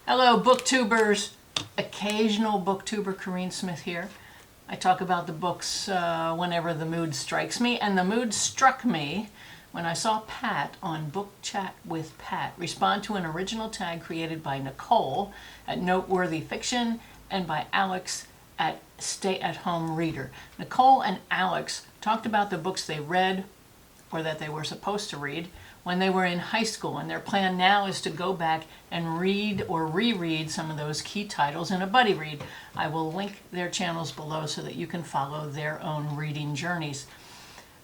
Hello, booktubers. Occasional booktuber Corinne Smith here. I talk about the books whenever the mood strikes me, and the mood struck me when I saw Pat on Book Chat with Pat respond to an original tag created by Nicole at Noteworthy Fiction and by Alex at Stay at Home Reader. Nicole and Alex talked about the books they read or that they were supposed to read when they were in high school, and their plan now is to go back and read or reread some of those key titles in a buddy read. I will link their channels below so that you can follow their own reading journeys.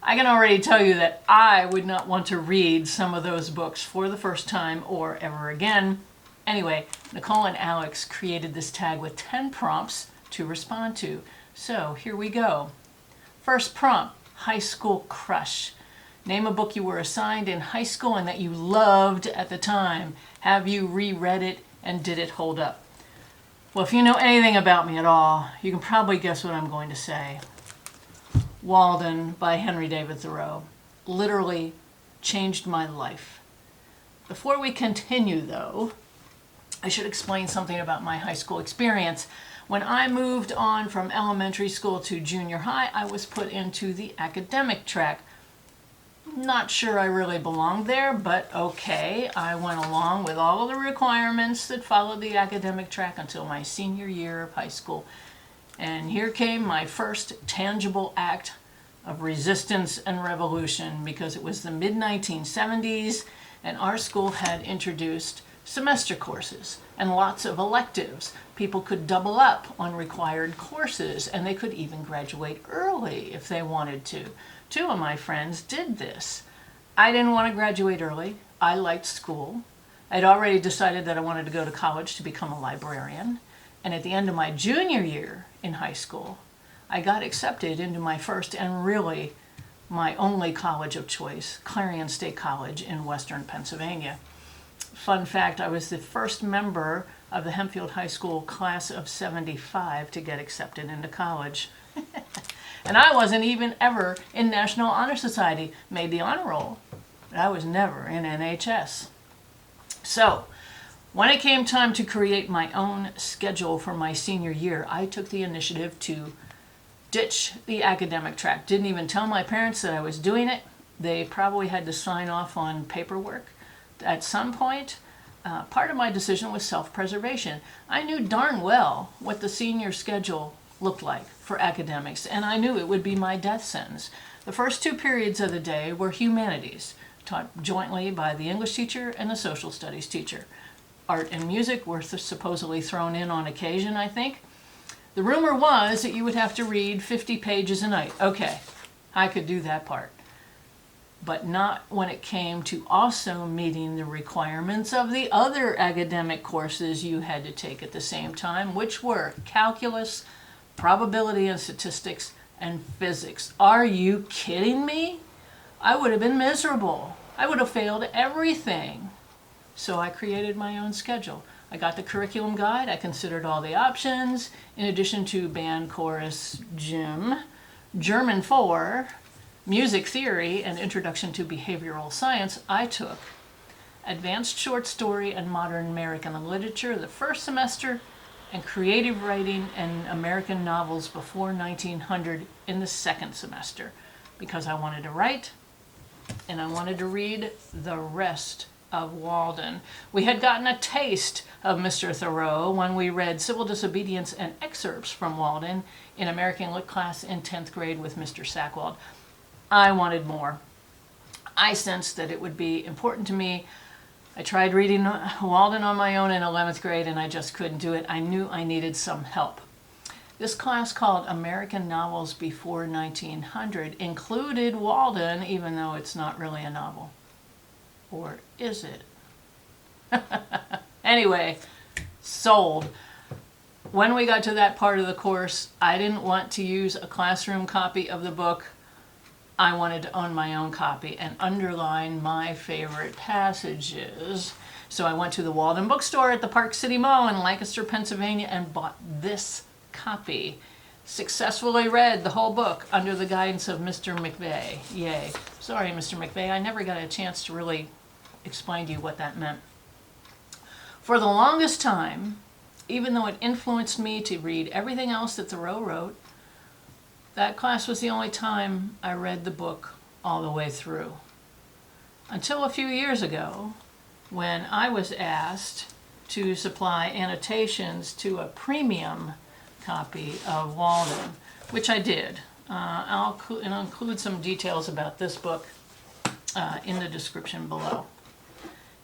I can already tell you that I would not want to read some of those books for the first time or ever again. Anyway, Nicole and Alex created this tag with 10 prompts to respond to. So here we go. First prompt, high school crush. Name a book you were assigned in high school and that you loved at the time. Have you reread it and did it hold up? Well, if you know anything about me at all, you can probably guess what I'm going to say. Walden by Henry David Thoreau literally changed my life. Before we continue, though, I should explain something about my high school experience. When I moved on from elementary school to junior high, I was put into the academic track. Not sure I really belonged there, but okay. I went along with all of the requirements that followed the academic track until my senior year of high school. And here came my first tangible act of resistance and revolution, because it was the mid-1970s and our school had introduced semester courses and lots of electives. People could double up on required courses, and they could even graduate early if they wanted to. Two of my friends did this. I didn't want to graduate early. I liked school. I'd already decided that I wanted to go to college to become a librarian. And at the end of my junior year in high school, I got accepted into my first and really my only college of choice, Clarion State College in Western Pennsylvania. Fun fact, I was the first member of the Hempfield High School class of 75 to get accepted into college. And I wasn't even ever in National Honor Society, made the honor roll, but I was never in NHS. So, when it came time to create my own schedule for my senior year, I took the initiative to ditch the academic track. Didn't even tell my parents that I was doing it. They probably had to sign off on paperwork. At some point, part of my decision was self-preservation. I knew darn well what the senior schedule looked like for academics, and I knew it would be my death sentence. The first two periods of the day were humanities, taught jointly by the English teacher and the social studies teacher. Art and music were supposedly thrown in on occasion, I think. The rumor was that you would have to read 50 pages a night. Okay, I could do that part. But not when it came to also meeting the requirements of the other academic courses you had to take at the same time, which were calculus, probability and statistics, and physics. Are you kidding me? I would have been miserable. I would have failed everything. So I created my own schedule. I got the curriculum guide. I considered all the options. In addition to band, chorus, gym, German 4, music theory, and introduction to behavioral science, I took advanced short story and modern American literature the first semester, and creative writing and American novels before 1900 in the second semester, because I wanted to write and I wanted to read the rest of Walden. We had gotten a taste of Mr. Thoreau when we read Civil Disobedience and excerpts from Walden in American Lit class in 10th grade with Mr. Sackwald. I wanted more. I sensed that it would be important to me. I tried reading Walden on my own in 11th grade and I just couldn't do it. I knew I needed some help. This class, called American Novels Before 1900, included Walden, even though it's not really a novel. Or is it? Anyway, sold. When we got to that part of the course, I didn't want to use a classroom copy of the book. I wanted to own my own copy and underline my favorite passages. So I went to the Walden bookstore at the Park City Mall in Lancaster, Pennsylvania, and bought this copy. Successfully read the whole book under the guidance of Mr. McVeigh. Yay. Sorry, Mr. McVeigh, I never got a chance to really explain to you what that meant. For the longest time, even though it influenced me to read everything else that Thoreau wrote, that class was the only time I read the book all the way through. Until a few years ago, when I was asked to supply annotations to a premium copy of Walden, which I did. I'll include some details about this book in the description below,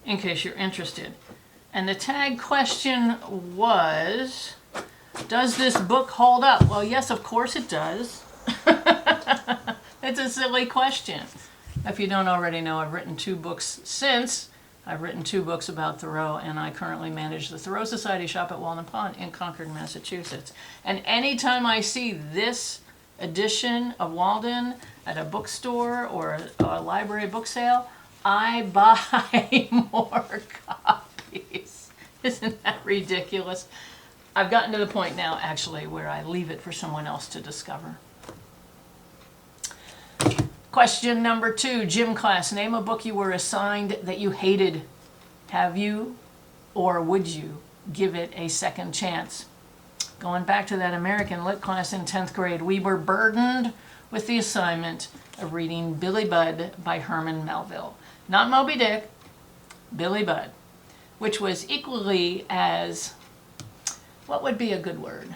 in case you're interested. And the tag question was, does this book hold up? Well, yes, of course it does. It's a silly question. If you don't already know, I've written 2 books since. I've written 2 books about Thoreau, and I currently manage the Thoreau Society shop at Walden Pond in Concord, Massachusetts. And anytime I see this edition of Walden at a bookstore or a library book sale, I buy more copies. Isn't that ridiculous? I've gotten to the point now, actually, where I leave it for someone else to discover. Question number 2, gym class. Name a book you were assigned that you hated. Have you or would you give it a second chance? Going back to that American Lit class in 10th grade, we were burdened with the assignment of reading Billy Budd by Herman Melville. Not Moby Dick, Billy Budd, which was equally as, what would be a good word?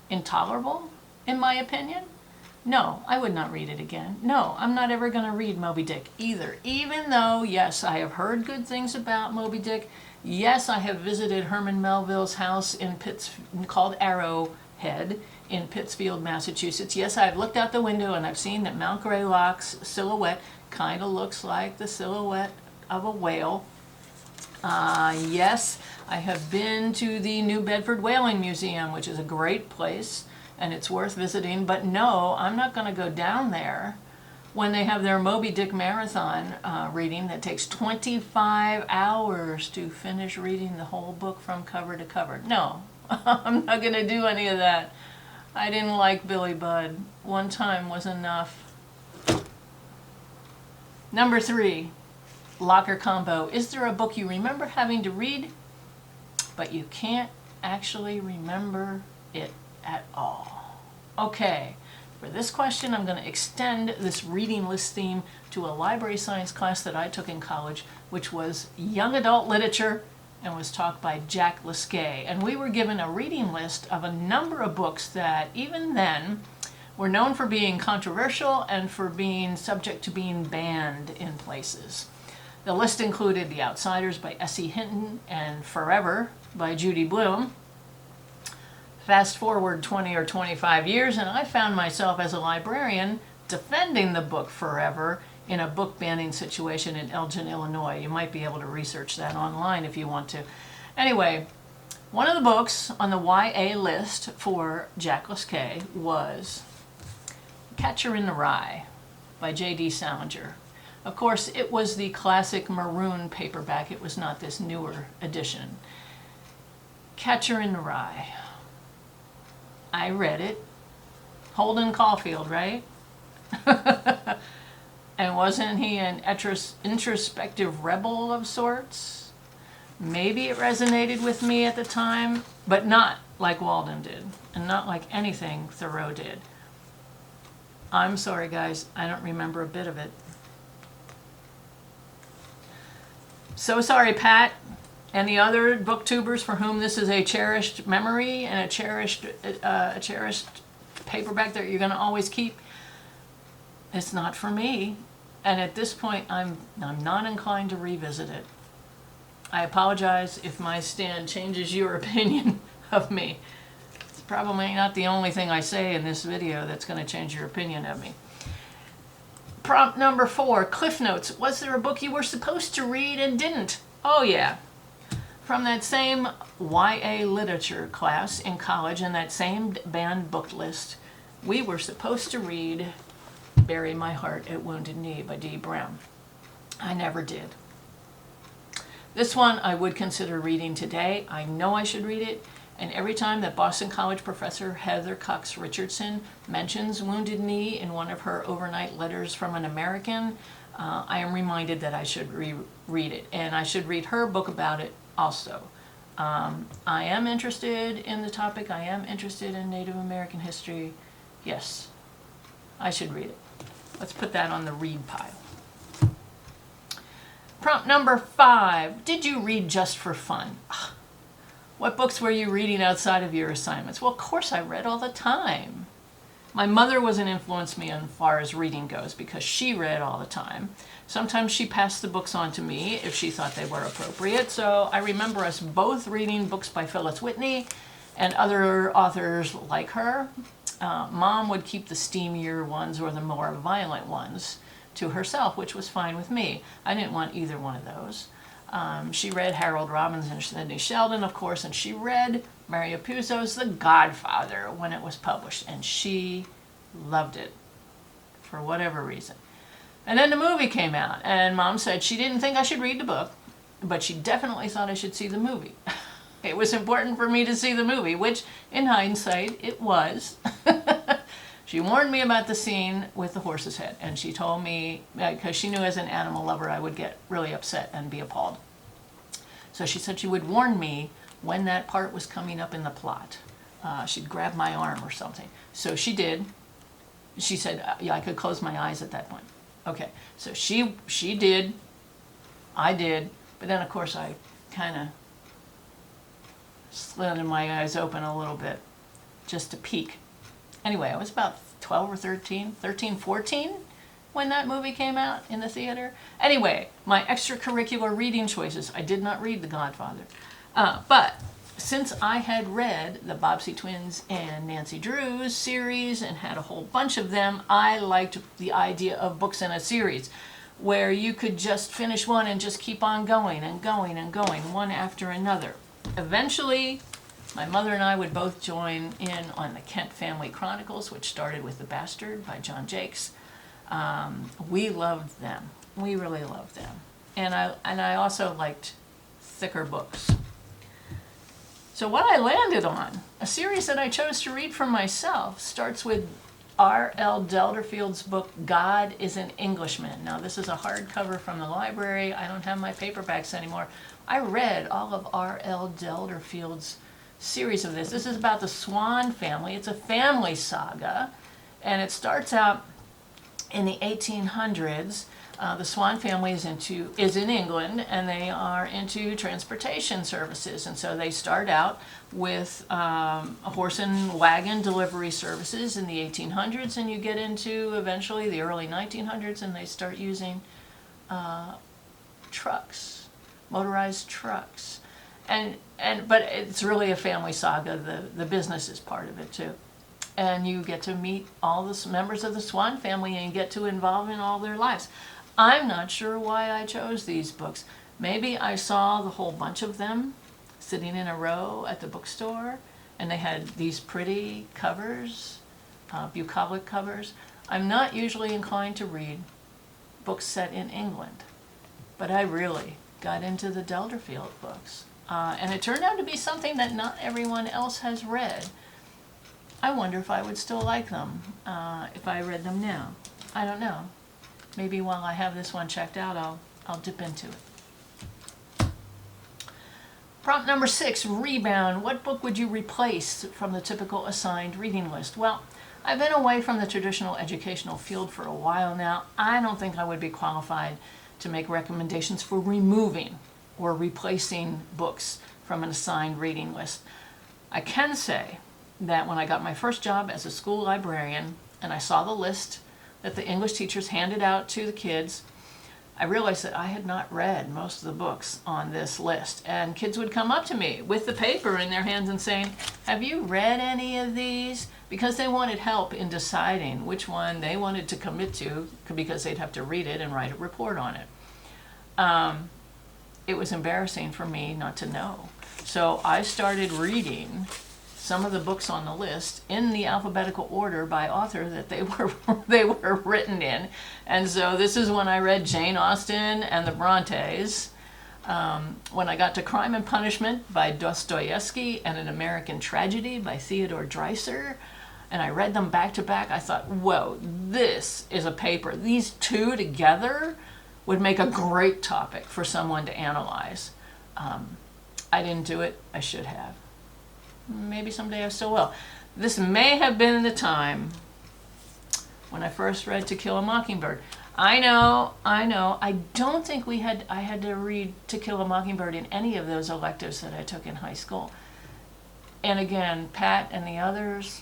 Intolerable, in my opinion. No, I would not read it again. No, I'm not ever going to read Moby Dick either. Even though, yes, I have heard good things about Moby Dick. Yes, I have visited Herman Melville's house in called Arrowhead in Pittsfield, Massachusetts. Yes, I've looked out the window and I've seen that Mount Greylock's silhouette kind of looks like the silhouette of a whale. Yes, I have been to the New Bedford Whaling Museum, which is a great place, and it's worth visiting. But no, I'm not going to go down there when they have their Moby Dick marathon reading that takes 25 hours to finish reading the whole book from cover to cover. No, I'm not going to do any of that. I didn't like Billy Budd. One time was enough. Number 3, locker combo. Is there a book you remember having to read, but you can't actually remember it at all? Okay, for this question, I'm going to extend this reading list theme to a library science class that I took in college, which was young adult literature and was taught by Jack Lasquet. And we were given a reading list of a number of books that even then were known for being controversial and for being subject to being banned in places. The list included The Outsiders by S.E. Hinton and Forever by Judy Blume. Fast forward 20 or 25 years, and I found myself as a librarian defending the book Forever in a book banning situation in Elgin, Illinois. You might be able to research that online if you want to. Anyway, one of the books on the YA list for Jack Lasquet was Catcher in the Rye by J.D. Salinger. Of course, it was the classic maroon paperback. It was not this newer edition. Catcher in the Rye. I read it. Holden Caulfield, right? And wasn't he an introspective rebel of sorts? Maybe it resonated with me at the time, but not like Walden did, and not like anything Thoreau did. I'm sorry, guys, I don't remember a bit of it. So sorry, Pat, and the other booktubers for whom this is a cherished memory and a cherished paperback that you're going to always keep. It's not for me, and at this point, I'm not inclined to revisit it. I apologize if my stand changes your opinion of me. It's probably not the only thing I say in this video that's going to change your opinion of me. Prompt number 4, Cliff Notes. Was there a book you were supposed to read and didn't? Oh yeah. From that same YA literature class in college and that same banned book list, we were supposed to read Bury My Heart at Wounded Knee by D. Brown. I never did. This one I would consider reading today. I know I should read it, and every time that Boston College professor Heather Cox Richardson mentions Wounded Knee in one of her overnight letters from an American, I am reminded that I should reread it, and I should read her book about it also. I am interested in the topic. I am interested in Native American history. Yes, I should read it. Let's put that on the read pile. Prompt number 5. Did you read just for fun? What books were you reading outside of your assignments? Well, of course I read all the time. My mother was an influence me as far as reading goes because she read all the time. Sometimes she passed the books on to me if she thought they were appropriate. So I remember us both reading books by Phyllis Whitney and other authors like her. Mom would keep the steamier ones or the more violent ones to herself, which was fine with me. I didn't want either one of those. She read Harold Robbins and Sidney Sheldon, of course, and she read Mario Puzo's The Godfather when it was published, and she loved it for whatever reason. And then the movie came out, and Mom said she didn't think I should read the book, but she definitely thought I should see the movie. It was important for me to see the movie, which, in hindsight, it was. She warned me about the scene with the horse's head, and she told me, because she knew as an animal lover I would get really upset and be appalled. So she said she would warn me when that part was coming up in the plot. She'd grab my arm or something. So she did. She said, yeah, I could close my eyes at that point. Okay, so she did, I did, but then of course I kind of slid my eyes open a little bit just to peek. Anyway, I was about 12 or 13, 14 when that movie came out in the theater. Anyway, my extracurricular reading choices, I did not read The Godfather. But since I had read the Bobbsey Twins and Nancy Drew's series and had a whole bunch of them, I liked the idea of books in a series where you could just finish one and just keep on going and going and going, one after another. Eventually, my mother and I would both join in on the Kent Family Chronicles, which started with The Bastard by John Jakes. We loved them. We really loved them. And I also liked thicker books. So what I landed on, a series that I chose to read for myself, starts with R.L. Delderfield's book, God is an Englishman. Now this is a hardcover from the library. I don't have my paperbacks anymore. I read all of R.L. Delderfield's series of this. This is about the Swan family. It's a family saga, and it starts out in the 1800s. The Swan family is in England, and they are into transportation services, and so they start out with a horse and wagon delivery services in the 1800s, and you get into eventually the early 1900s, and they start using trucks, motorized trucks, but it's really a family saga. The business is part of it too. And you get to meet all the members of the Swan family and get to involve in all their lives. I'm not sure why I chose these books. Maybe I saw the whole bunch of them sitting in a row at the bookstore, and they had these pretty covers, bucolic covers. I'm not usually inclined to read books set in England, but I really got into the Delderfield books. And it turned out to be something that not everyone else has read. I wonder if I would still like them if I read them now. I don't know. Maybe while I have this one checked out, I'll dip into it. Prompt number 6, rebound. What book would you replace from the typical assigned reading list? Well, I've been away from the traditional educational field for a while now. I don't think I would be qualified to make recommendations for removing or replacing books from an assigned reading list. I can say that when I got my first job as a school librarian and I saw the list that the English teachers handed out to the kids, I realized that I had not read most of the books on this list. And kids would come up to me with the paper in their hands and saying, have you read any of these? Because they wanted help in deciding which one they wanted to commit to, because they'd have to read it and write a report on it. It was embarrassing for me not to know. So I started reading some of the books on the list in the alphabetical order by author that they were written in. And so this is when I read Jane Austen and the Brontes. When I got to Crime and Punishment by Dostoevsky and An American Tragedy by Theodore Dreiser, and I read them back to back, I thought, whoa, this is a paper. These two together would make a great topic for someone to analyze. I didn't do it. I should have. Maybe someday I still will. This may have been the time when I first read To Kill a Mockingbird. I know. I don't think I had to read To Kill a Mockingbird in any of those electives that I took in high school. And again, Pat and the others,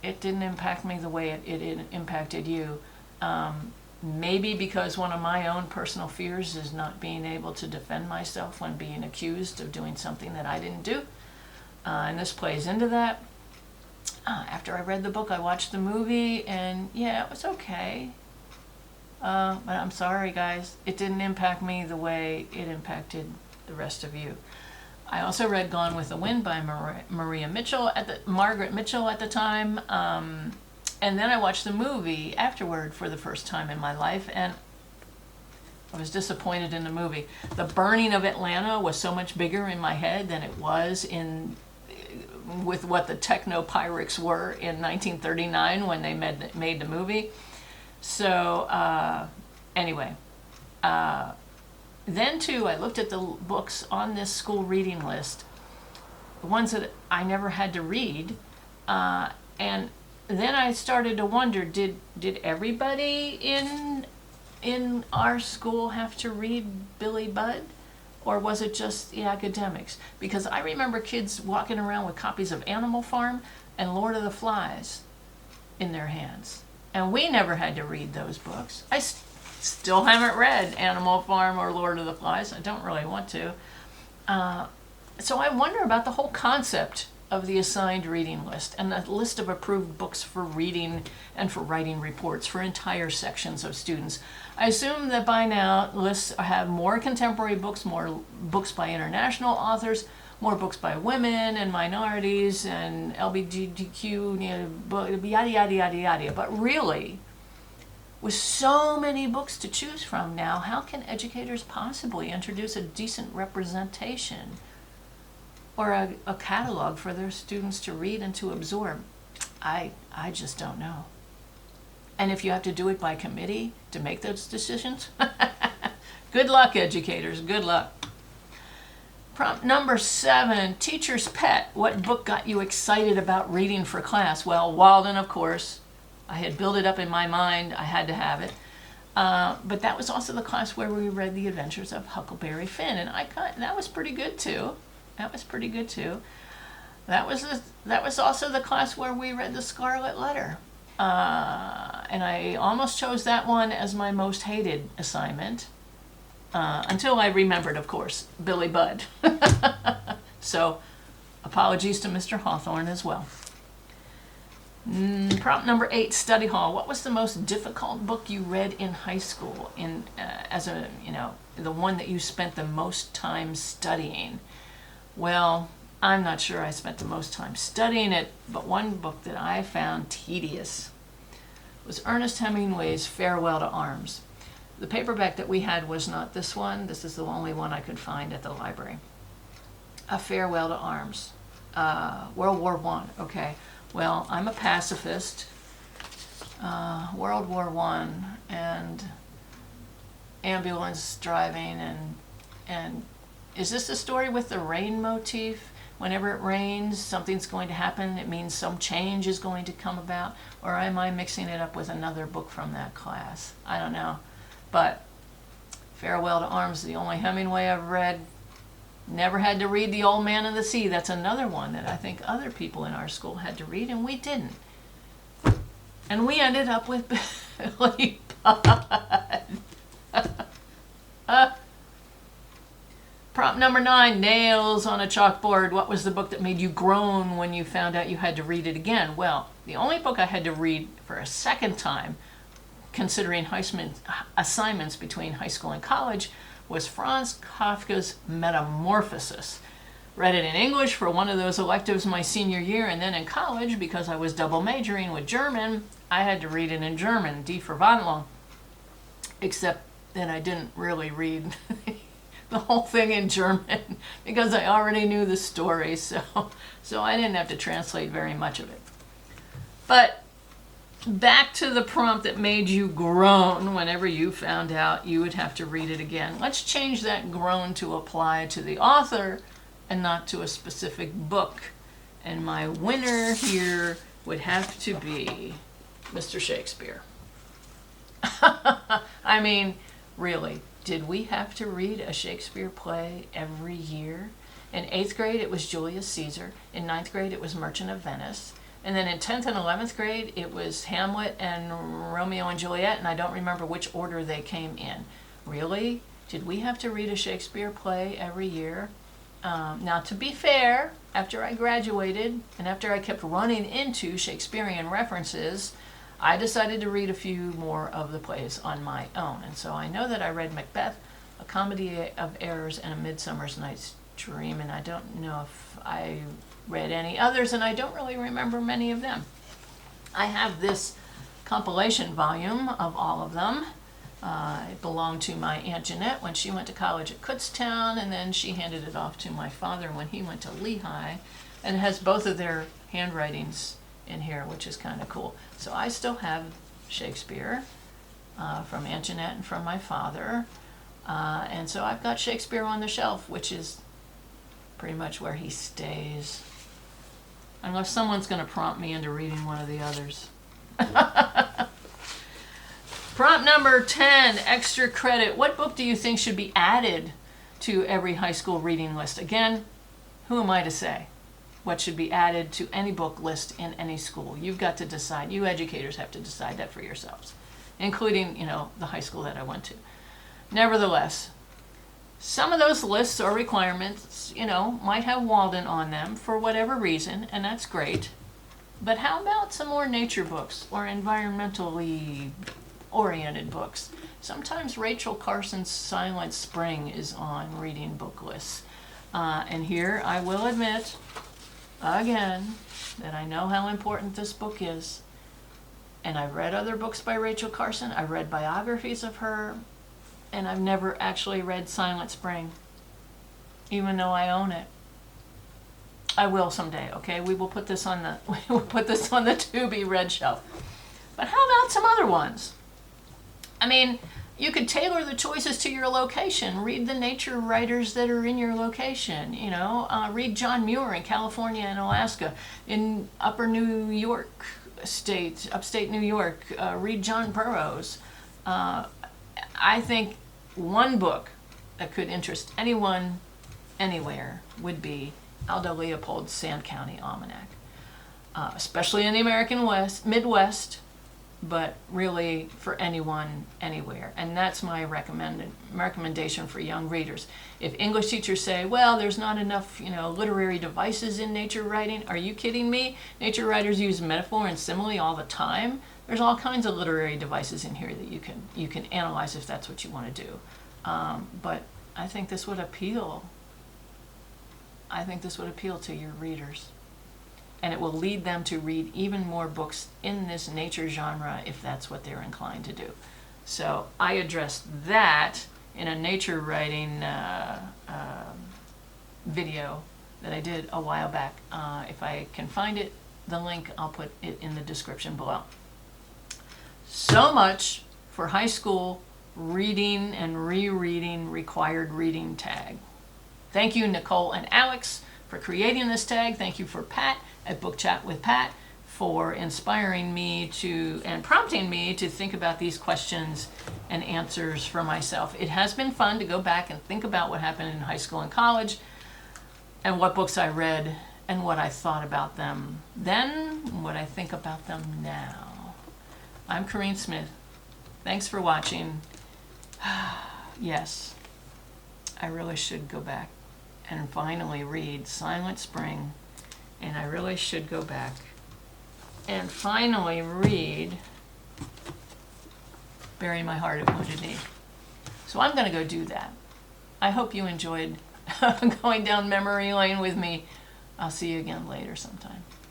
it didn't impact me the way it impacted you. Maybe because one of my own personal fears is not being able to defend myself when being accused of doing something that I didn't do. And this plays into that. After I read the book, I watched the movie, and yeah, it was okay. But I'm sorry, guys. It didn't impact me the way it impacted the rest of you. I also read Gone with the Wind by Margaret Mitchell at the time. And then I watched the movie afterward for the first time in my life, and I was disappointed in the movie. The burning of Atlanta was so much bigger in my head than it was with what the techno-pyrex were in 1939 when they made the movie. So anyway, then too, I looked at the books on this school reading list, the ones that I never had to read, and then I started to wonder, did everybody in our school have to read Billy Budd? Or was it just the academics? Because I remember kids walking around with copies of Animal Farm and Lord of the Flies in their hands. And we never had to read those books. I still haven't read Animal Farm or Lord of the Flies. I don't really want to. So I wonder about the whole concept of the assigned reading list and the list of approved books for reading and for writing reports for entire sections of students. I assume that by now lists have more contemporary books, more books by international authors, more books by women and minorities and LGBTQ, yada, yada, yada, yada. But really, with so many books to choose from now, how can educators possibly introduce a decent representation or a catalog for their students to read and to absorb? I just don't know. And if you have to do it by committee to make those decisions, good luck, educators, good luck. Prompt number 7, teacher's pet. What book got you excited about reading for class? Well, Walden, of course. I had built it up in my mind. I had to have it. But that was also the class where we read The Adventures of Huckleberry Finn, and that was pretty good too. That was also the class where we read The Scarlet Letter. And I almost chose that one as my most hated assignment, until I remembered, of course, Billy Budd. So, apologies to Mr. Hawthorne as well. Prompt number 8, study hall. What was the most difficult book you read in high school, the one that you spent the most time studying? Well, I'm not sure I spent the most time studying it, but one book that I found tedious was Ernest Hemingway's Farewell to Arms. The paperback that we had was not this one. This is the only one I could find at the library. A Farewell to Arms. World War I. Okay. Well, I'm a pacifist. World War I and ambulance driving and is this the story with the rain motif? Whenever it rains, something's going to happen. It means some change is going to come about. Or am I mixing it up with another book from that class? I don't know. But Farewell to Arms is the only Hemingway I've read. Never had to read The Old Man and the Sea. That's another one that I think other people in our school had to read, and we didn't. And we ended up with Billy Budd. Prompt number 9, nails on a chalkboard. What was the book that made you groan when you found out you had to read it again? Well, the only book I had to read for a second time, considering assignments between high school and college, was Franz Kafka's Metamorphosis. Read it in English for one of those electives my senior year, and then in college, because I was double majoring with German, I had to read it in German, Die Verwandlung. Except that I didn't really read the whole thing in German because I already knew the story, so I didn't have to translate very much of it. But back to the prompt that made you groan whenever you found out you would have to read it again. Let's change that groan to apply to the author and not to a specific book. And my winner here would have to be Mr. Shakespeare. I mean, really, did we have to read a Shakespeare play every year? In 8th grade, it was Julius Caesar. In 9th grade, it was Merchant of Venice. And then in 10th and 11th grade, it was Hamlet and Romeo and Juliet, and I don't remember which order they came in. Really? Did we have to read a Shakespeare play every year? Now, to be fair, after I graduated and after I kept running into Shakespearean references, I decided to read a few more of the plays on my own. And so I know that I read Macbeth, A Comedy of Errors, and A Midsummer Night's Dream, and I don't know if I read any others, and I don't really remember many of them. I have this compilation volume of all of them. It belonged to my Aunt Jeanette when she went to college at Kutztown, and then she handed it off to my father when he went to Lehigh, and it has both of their handwritings in here, which is kind of cool. So I still have Shakespeare from Aunt Jeanette and from my father, and so I've got Shakespeare on the shelf, which is pretty much where he stays. Unless someone's going to prompt me into reading one of the others. Prompt number 10, extra credit. What book do you think should be added to every high school reading list? Again, who am I to say what should be added to any book list in any school? You've got to decide. You educators have to decide that for yourselves, including, the high school that I went to. Nevertheless, some of those lists or requirements, might have Walden on them for whatever reason, and that's great. But how about some more nature books or environmentally oriented books? Sometimes Rachel Carson's Silent Spring is on reading book lists. And here I will admit, again, that I know how important this book is. And I've read other books by Rachel Carson. I've read biographies of her. And I've never actually read Silent Spring, even though I own it. I will someday, okay? We will put this on the to be read shelf. But how about some other ones? I mean, you could tailor the choices to your location. Read the nature writers that are in your location. Read John Muir in California and Alaska, in Upper New York State, upstate New York. Read John Burroughs. I think one book that could interest anyone, anywhere, would be Aldo Leopold's Sand County Almanac, especially in the American Midwest, but really for anyone, anywhere. And that's my recommendation for young readers. If English teachers say, well, there's not enough, literary devices in nature writing, are you kidding me? Nature writers use metaphor and simile all the time. There's all kinds of literary devices in here that you can analyze if that's what you want to do. But I think this would appeal. I think this would appeal to your readers. And it will lead them to read even more books in this nature genre if that's what they're inclined to do. So I addressed that in a nature writing video that I did a while back. If I can find it, the link, I'll put it in the description below. So much for high school reading and rereading required reading tag. Thank you, Nicole and Alex, for creating this tag. Thank you for Pat at Book Chat with Pat for inspiring me and prompting me to think about these questions and answers for myself. It has been fun to go back and think about what happened in high school and college and what books I read and what I thought about them then and what I think about them now. I'm Corinne Smith. Thanks for watching. Yes, I really should go back and finally read Silent Spring, and I really should go back and finally read Bury My Heart at Wounded Knee. So I'm going to go do that. I hope you enjoyed going down memory lane with me. I'll see you again later sometime.